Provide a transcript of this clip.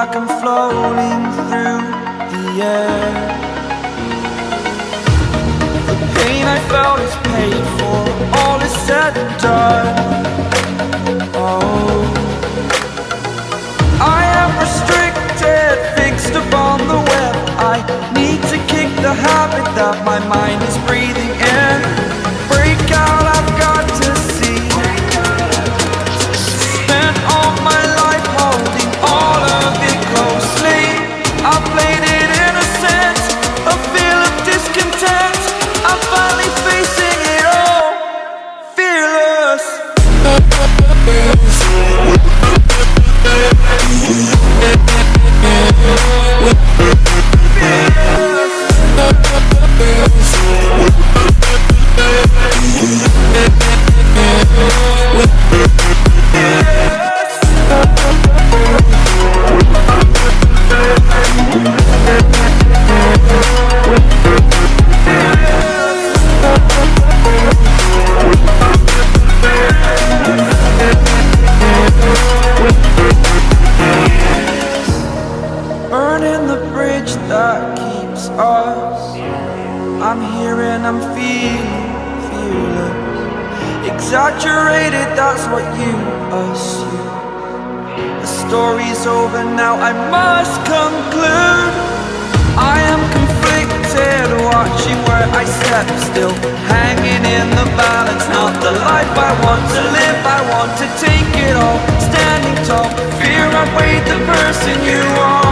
like I'm floating through the air. The pain I felt is paid for, all is said and done. Oh, I am restricted, fixed upon the web. I need to kick the habit that my mind is breathing in. Break out, I've got to see. Spent all my life holding all of it closely. I played it innocent, a feel of discontent. I'm finally facing it all, fearless. Burning the bridge that keeps us. I'm here and I'm feeling fearless. Exaggerated, that's what you assume. The story's over now, I must conclude. I am conflicted, watching where I step still, hanging in the balance. Not the life I want to live, I want to take it all. Standing tall, fear I weighed the person you are.